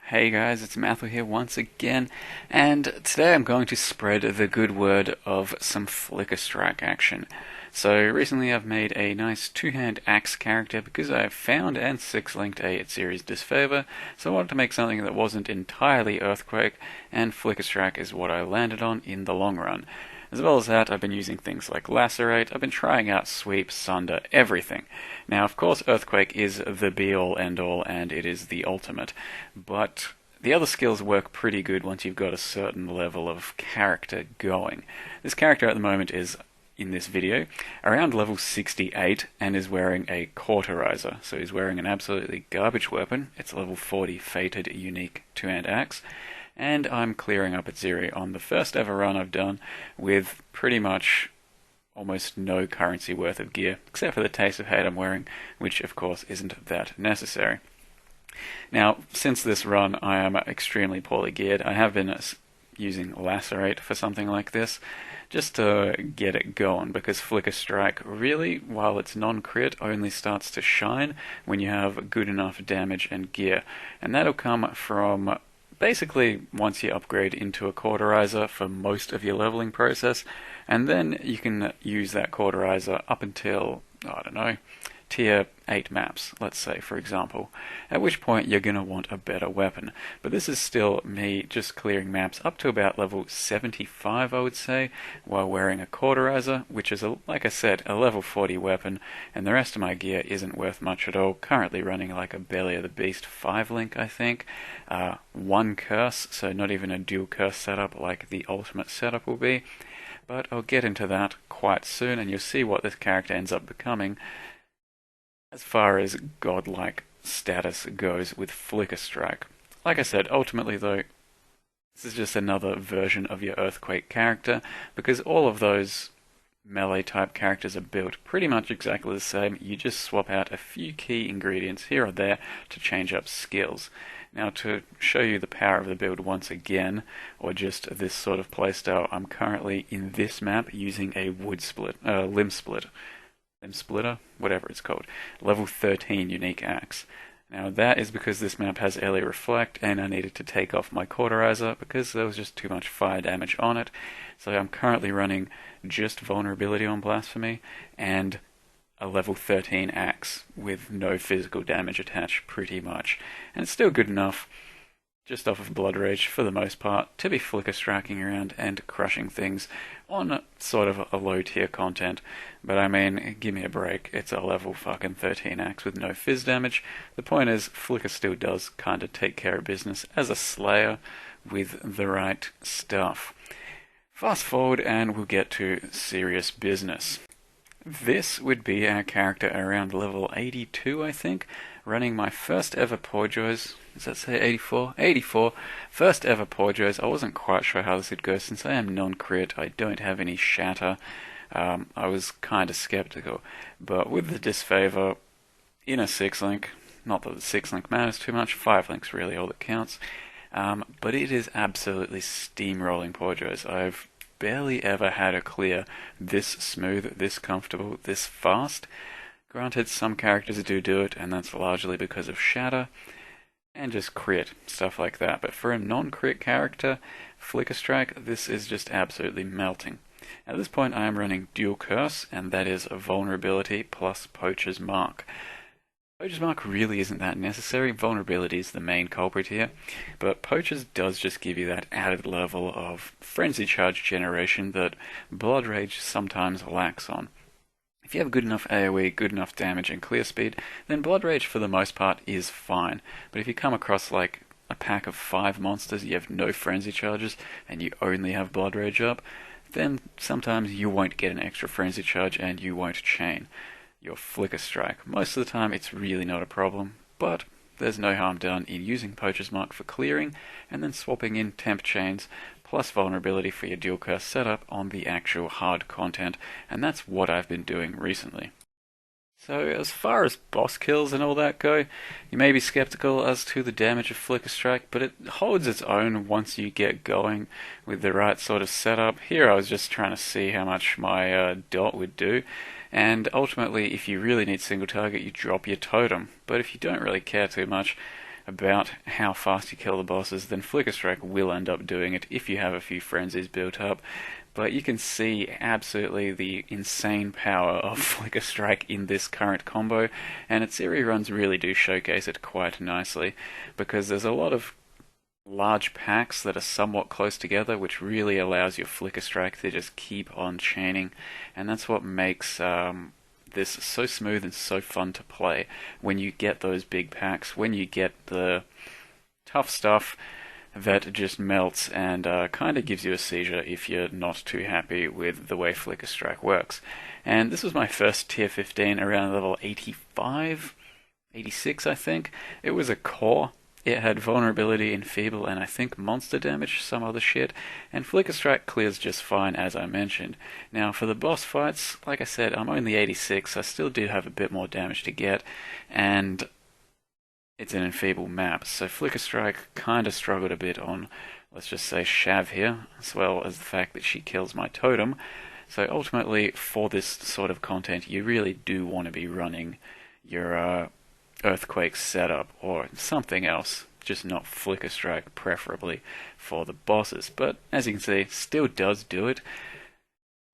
Hey guys, it's Matthew here once again, and today I'm going to spread the good word of some Flickerstrike action. So recently I've made a nice two-hand axe character because I found and six-linked a Atziri's Disfavour, so I wanted to make something that wasn't entirely Eearthquake, and Flickerstrike is what I landed on in the long run. As well as that, I've been using things like Lacerate, I've been trying out Sweep, Sunder, everything. Now, of course, Earthquake is the be-all, end-all, and it is the ultimate, but the other skills work pretty good once you've got a certain level of character going. This character at the moment is, in this video, around level 68 and is wearing a Cauterizer, so he's wearing an absolutely garbage weapon. It's a level 40 fated unique two-hand axe. And I'm clearing up Atziri on the first ever run I've done with pretty much almost no currency worth of gear, except for the Taste of Hate I'm wearing, which of course isn't that necessary. Now, since this run I am extremely poorly geared. I have been using Lacerate for something like this, just to get it going, because Flickerstrike really, while it's non-crit, only starts to shine when you have good enough damage and gear, and that'll come from basically once you upgrade into a Cauterizer for most of your leveling process, and then you can use that Cauterizer up until, I don't know, tier 8 maps, let's say, for example, at which point you're going to want a better weapon. But this is still me just clearing maps up to about level 75, I would say, while wearing a Cauterizer, which is, like I said, a level 40 weapon, and the rest of my gear isn't worth much at all. Currently running like a Belly of the Beast 5-link, I think. One curse, so not even a dual curse setup like the ultimate setup will be. But I'll get into that quite soon, and you'll see what this character ends up becoming as far as godlike status goes with Flickerstrike. Like I said, ultimately though, this is just another version of your Earthquake character, because all of those melee type characters are built pretty much exactly the same. You just swap out a few key ingredients here or there to change up skills. Now, to show you the power of the build once again, or just this sort of playstyle, I'm currently in this map using a Limbsplit, Limbsplitter, whatever it's called, level 13 unique axe. Now that is because this map has early reflect, and I needed to take off my Cauterizer because there was just too much fire damage on it. So I'm currently running just vulnerability on Blasphemy and a level 13 axe with no physical damage attached pretty much. And it's still good enough, just off of Blood Rage for the most part, to be Flickerstriking around and crushing things on sort of a low tier content. But I mean, give me a break, it's a level fucking 13 axe with no fizz damage. The point is, Flicker still does kinda take care of business as a Slayer with the right stuff. Fast forward and we'll get to serious business. This would be our character around level 82, I think, running my first ever Poorjoys. Does that say 84? 84. First ever Poorjoys. I wasn't quite sure how this would go since I am non-crit. I don't have any shatter. I was kind of skeptical. But with the Disfavour in a 6-link, not that the 6-link matters too much, 5-link's really all that counts. But it is absolutely steamrolling Poorjoys. I've barely ever had a clear this smooth, this comfortable, this fast. Granted, some characters do it, and that's largely because of shatter and just crit, stuff like that. But for a non-crit character, Flickerstrike, this is just absolutely melting. At this point I am running dual curse, and that is a vulnerability plus Poacher's Mark. Poacher's Mark really isn't that necessary. Vulnerability is the main culprit here, but Poacher's does just give you that added level of frenzy charge generation that Blood Rage sometimes lacks on. If you have good enough AoE, good enough damage and clear speed, then Blood Rage for the most part is fine. But if you come across like a pack of 5 monsters, you have no frenzy charges, and you only have Blood Rage up, then sometimes you won't get an extra frenzy charge and you won't chain your Flickerstrike. Most of the time it's really not a problem, but there's no harm done in using Poacher's Mark for clearing, and then swapping in temp chains plus vulnerability for your dual curse setup on the actual hard content, and that's what I've been doing recently. So as far as boss kills and all that go, you may be skeptical as to the damage of Flickerstrike, but it holds its own once you get going with the right sort of setup. Here I was just trying to see how much my dot would do, and ultimately if you really need single target you drop your totem, but if you don't really care too much, about how fast you kill the bosses, then Flickerstrike will end up doing it if you have a few frenzies built up. But you can see absolutely the insane power of Flickerstrike in this current combo, and Atziri runs really do showcase it quite nicely, because there's a lot of large packs that are somewhat close together, which really allows your Flickerstrike to just keep on chaining, and that's what makes this so smooth and so fun to play. When you get those big packs, when you get the tough stuff that just melts and kind of gives you a seizure if you're not too happy with the way Flickerstrike works. And this was my first tier 15 around level 85, 86 I think. It was a core. It had vulnerability, enfeeble, and I think monster damage, some other shit, and Flickerstrike clears just fine as I mentioned. Now for the boss fights, like I said, I'm only 86, I still do have a bit more damage to get, and it's an enfeeble map, so Flickerstrike kinda struggled a bit on, let's just say, Shav here, as well as the fact that she kills my totem. So ultimately, for this sort of content, you really do want to be running your Eearthquake setup or something else, just not Flickerstrike, preferably for the bosses. But as you can see, still does do it.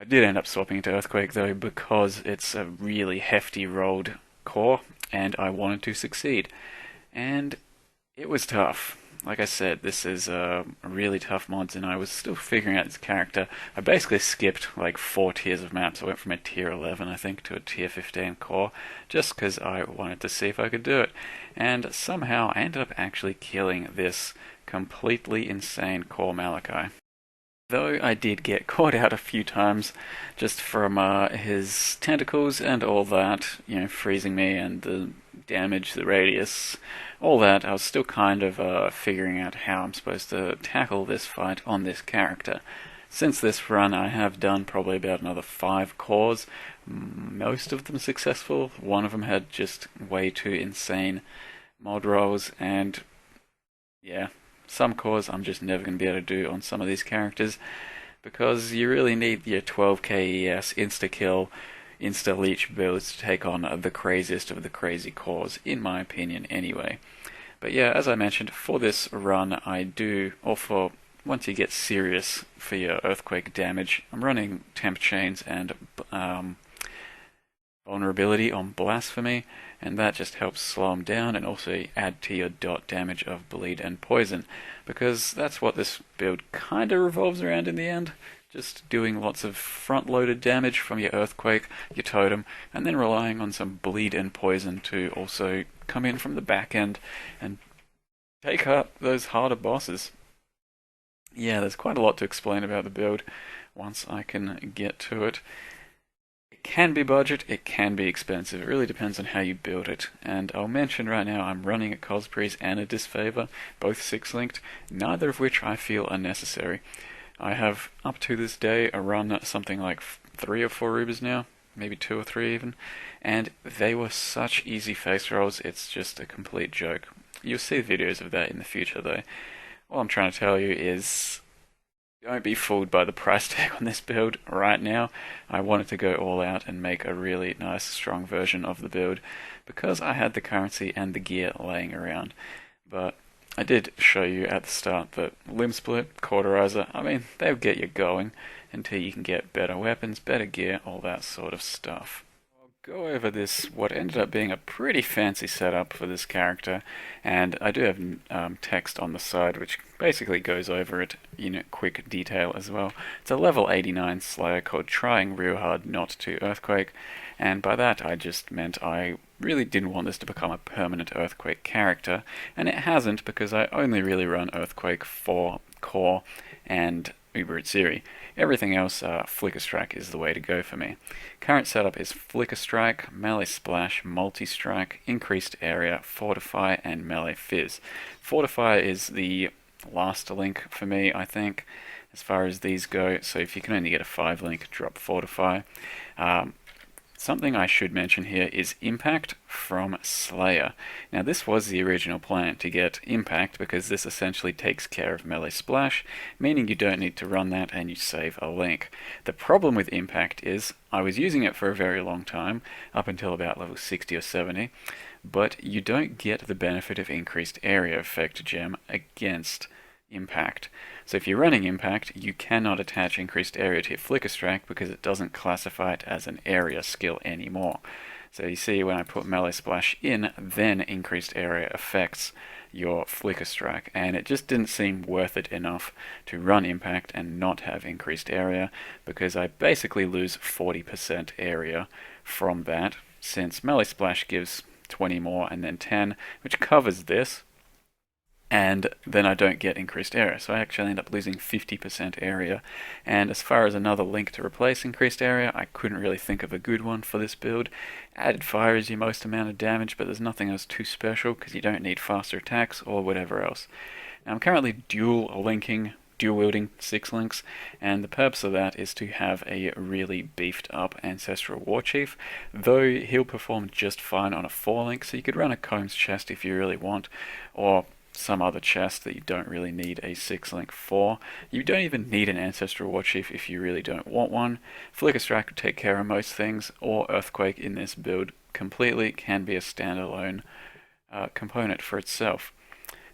I did end up swapping into Earthquake though because it's a really hefty rolled core and I wanted to succeed. And it was tough. Like I said, this is a really tough mods, and I was still figuring out this character. I basically skipped like 4 tiers of maps. I went from a tier 11, I think, to a tier 15 core, just because I wanted to see if I could do it. And somehow I ended up actually killing this completely insane Core Malachai. Though I did get caught out a few times just from his tentacles and all that, freezing me and the damage, the radius, all that, I was still kind of figuring out how I'm supposed to tackle this fight on this character. Since this run, I have done probably about another 5 cores, most of them successful. One of them had just way too insane mod rolls, and yeah, some cores I'm just never going to be able to do on some of these characters, because you really need your 12k ES insta-kill, insta-leech builds to take on the craziest of the crazy cores, in my opinion anyway. But yeah, as I mentioned, for this run I do, or for once you get serious for your Earthquake damage, I'm running Temp Chains and Vulnerability on Blasphemy, and that just helps slow them down and also add to your dot damage of Bleed and Poison, because that's what this build kinda revolves around in the end. Just doing lots of front-loaded damage from your Earthquake, your Totem, and then relying on some Bleed and Poison to also come in from the back end and take up those harder bosses. Yeah, there's quite a lot to explain about the build once I can get to it. It can be budget, it can be expensive, it really depends on how you build it. And I'll mention right now I'm running a Cospriest and a Disfavour, both 6-linked, neither of which I feel are necessary. I have, up to this day, run something like 3 or 4 Rubers now, maybe 2 or 3 even, and they were such easy face rolls, it's just a complete joke. You'll see videos of that in the future though. All I'm trying to tell you is, don't be fooled by the price tag on this build right now. I wanted to go all out and make a really nice, strong version of the build because I had the currency and the gear laying around. But I did show you at the start that Limbsplit, Cauterizer, I mean, they'll get you going until you can get better weapons, better gear, all that sort of stuff. Go over this, what ended up being a pretty fancy setup for this character, and I do have text on the side which basically goes over it in quick detail as well. It's a level 89 Slayer called Trying Real Hard Not to Earthquake, and by that I just meant I really didn't want this to become a permanent Earthquake character, and it hasn't because I only really run Earthquake for Core and Atziri. Everything else, Flickerstrike is the way to go for me. Current setup is Flickerstrike, Melee Splash, Multi-Strike, Increased Area, Fortify, and Melee Fizz. Fortify is the last link for me, I think, as far as these go, so if you can only get a 5 link, drop Fortify. Something I should mention here is Impact from Slayer. Now this was the original plan, to get Impact, because this essentially takes care of Melee Splash, meaning you don't need to run that and you save a link. The problem with Impact is, I was using it for a very long time, up until about level 60 or 70, but you don't get the benefit of increased area effect gem against Impact. So if you're running Impact, you cannot attach increased area to your Flickerstrike because it doesn't classify it as an area skill anymore. So you see when I put Melee Splash in, then increased area affects your Flickerstrike, and it just didn't seem worth it enough to run Impact and not have increased area, because I basically lose 40% area from that, since Melee Splash gives 20 more and then 10, which covers this, and then I don't get increased area. So I actually end up losing 50% area. And as far as another link to replace increased area, I couldn't really think of a good one for this build. Added fire is your most amount of damage, but there's nothing else too special because you don't need faster attacks or whatever else. Now I'm currently dual wielding 6 links, and the purpose of that is to have a really beefed up Ancestral Warchief, though he'll perform just fine on a 4 link, so you could run a Kaoms chest if you really want, or some other chest that you don't really need a 6 link for. You don't even need an Ancestral Warchief if you really don't want one. Flickerstrike will take care of most things, or Eearthquake in this build completely can be a standalone component for itself.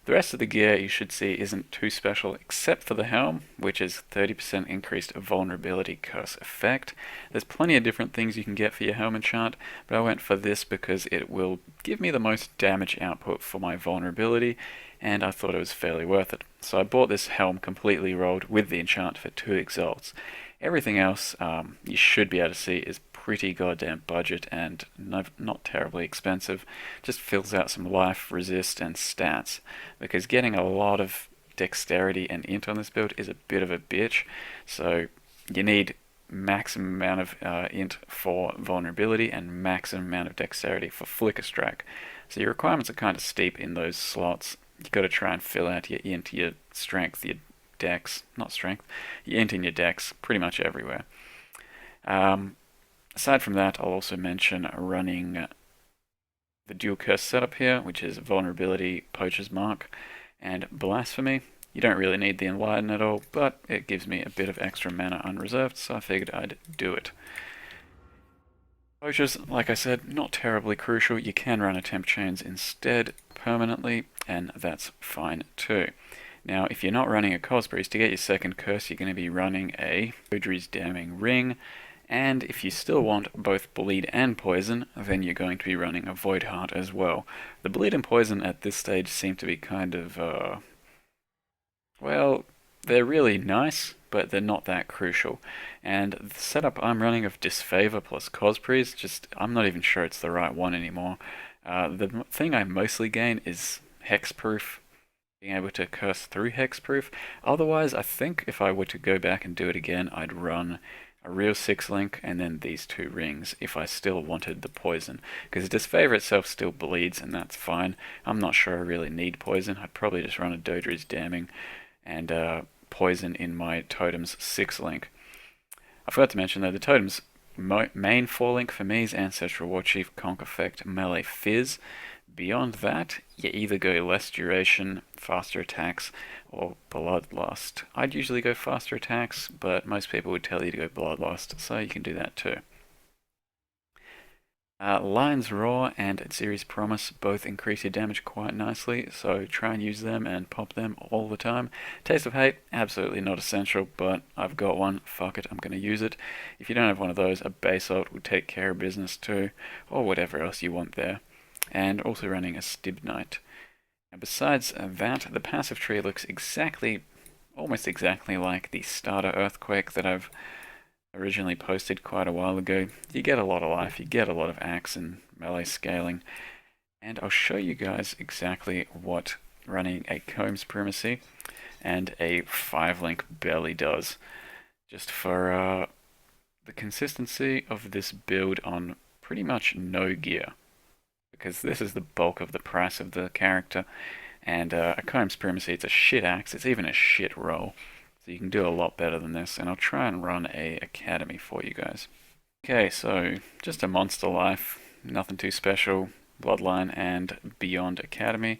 The rest of the gear you should see isn't too special except for the helm, which is 30% increased vulnerability curse effect. There's plenty of different things you can get for your helm enchant, but I went for this because it will give me the most damage output for my vulnerability, and I thought it was fairly worth it. So I bought this helm completely rolled with the enchant for 2 exalts. Everything else you should be able to see is pretty goddamn budget and not terribly expensive. Just fills out some life, resist, and stats, because getting a lot of dexterity and int on this build is a bit of a bitch. So you need maximum amount of int for vulnerability and maximum amount of dexterity for Flickerstrike. So your requirements are kind of steep in those slots. You've got to try and fill out your int, your strength, your dex, not strength, your int and your dex pretty much everywhere. Aside from that, I'll also mention running the dual curse setup here, which is Vulnerability, Poacher's Mark, and Blasphemy. You don't really need the Enlighten at all, but it gives me a bit of extra mana unreserved, so I figured I'd do it. Poachers, like I said, not terribly crucial. You can run Attempt Chains instead permanently, and that's fine too. Now, if you're not running a Cospriest, to get your second curse, you're going to be running a Poorjoys Damning Ring, and if you still want both bleed and poison, then you're going to be running a Void Heart as well. The bleed and poison at this stage seem to be kind of, well, they're really nice, but they're not that crucial. And the setup I'm running of Disfavour plus Cospriest, I'm not even sure it's the right one anymore. The thing I mostly gain is Hexproof, being able to curse through Hexproof. Otherwise, I think if I were to go back and do it again, I'd run a real 6 link and then these 2 rings if I still wanted the poison, because Disfavour itself still bleeds and that's fine. I'm not sure I really need poison. I'd probably just run a Dodri's Damning and poison in my totem's 6 link. I forgot to mention though, the totem's main 4 link for me is Ancestral Warchief, Conk Effect, Melee Fizz. Beyond that, you either go less duration, faster attacks, or Bloodlust. I'd usually go faster attacks, but most people would tell you to go Bloodlust, so you can do that too. Lion's Roar and Atziri's Promise both increase your damage quite nicely, so try and use them and pop them all the time. Taste of Hate, absolutely not essential, but I've got one, fuck it, I'm going to use it. If you don't have one of those, a Base Ult would take care of business too, or whatever else you want there. And also running a Stib Knight. Now besides that, the passive tree looks almost exactly like the starter Earthquake that I've originally posted quite a while ago. You get a lot of life, you get a lot of axe and melee scaling, and I'll show you guys exactly what running a Kaoms Primacy and a 5 link belly does, just for the consistency of this build on pretty much no gear, because this is the bulk of the price of the character, and a Kaoms Primacy, it's a shit axe, it's even a shit roll, so you can do a lot better than this, and I'll try and run a academy for you guys. Okay, so just a monster life, nothing too special. Bloodline and Beyond Academy.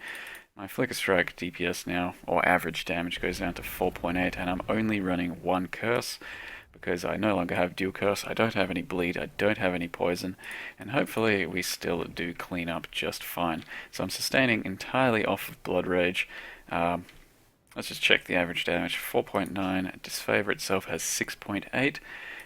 My Flickerstrike DPS now, or average damage, goes down to 4.8, and I'm only running one curse because I no longer have dual curse, I don't have any bleed, I don't have any poison, and hopefully we still do clean up just fine. So I'm sustaining entirely off of Blood Rage. Let's just check the average damage. 4.9. Disfavour itself has 6.8,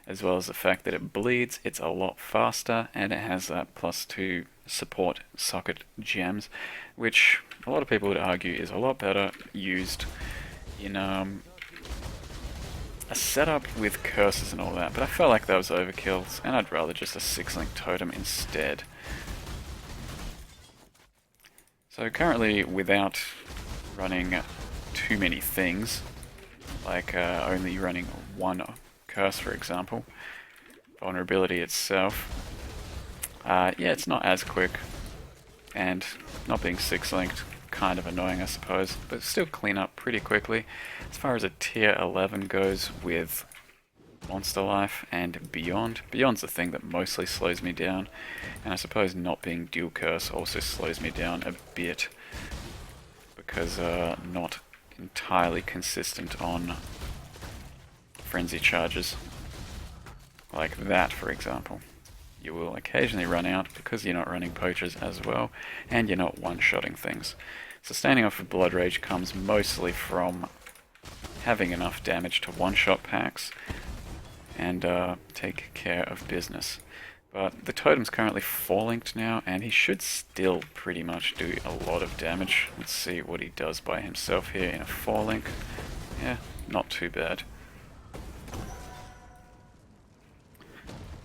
as well as the fact that it bleeds, it's a lot faster, and it has that +2 support socket gems, which a lot of people would argue is a lot better used in a setup with curses and all that, but I felt like that was overkill, and I'd rather just a 6-link totem instead. So currently, without running too many things, like only running one curse, for example, vulnerability itself, yeah, it's not as quick, and not being 6-linked, kind of annoying I suppose, but still clean up pretty quickly. As far as a tier 11 goes with Monster Life and Beyond, Beyond's the thing that mostly slows me down, and I suppose not being dual curse also slows me down a bit, because not entirely consistent on frenzy charges, like that for example. You will occasionally run out because you're not running poachers as well, and you're not one-shotting things. Sustaining off of Blood Rage comes mostly from having enough damage to one-shot packs and take care of business. But the totem's currently 4-linked now, and he should still pretty much do a lot of damage. Let's see what he does by himself here in a 4-link. Yeah, not too bad.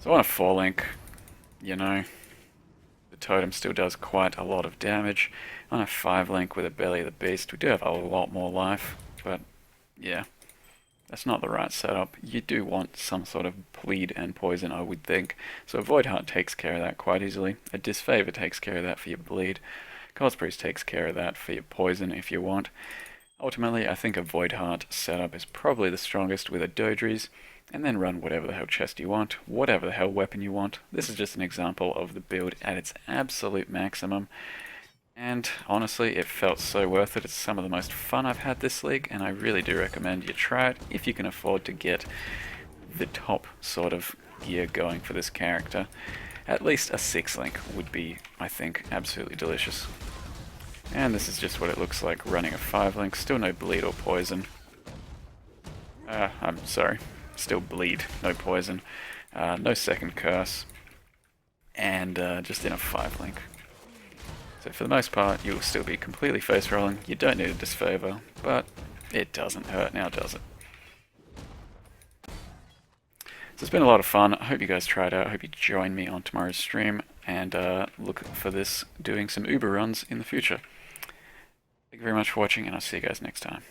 So on a 4-link, you know, the totem still does quite a lot of damage. On a 5-link with a Belly of the Beast, we do have a lot more life, but yeah, that's not the right setup. You do want some sort of bleed and poison, I would think. So a Void Heart takes care of that quite easily. A Disfavour takes care of that for your bleed. Cosmos Priest takes care of that for your poison if you want. Ultimately, I think a Void Heart setup is probably the strongest with a Dodries, and then run whatever the hell chest you want, whatever the hell weapon you want. This is just an example of the build at its absolute maximum. And honestly, it felt so worth it. It's some of the most fun I've had this league, and I really do recommend you try it if you can afford to get the top sort of gear going for this character. At least a 6-link would be, I think, absolutely delicious. And this is just what it looks like running a 5-link. Still no bleed or poison. I'm sorry. Still bleed, no poison. No second curse. And just in a 5-link. So for the most part, you'll still be completely face rolling. You don't need a Disfavour, but it doesn't hurt now, does it? So it's been a lot of fun. I hope you guys try it out. I hope you join me on tomorrow's stream and look for this doing some Uber runs in the future. Thank you very much for watching, and I'll see you guys next time.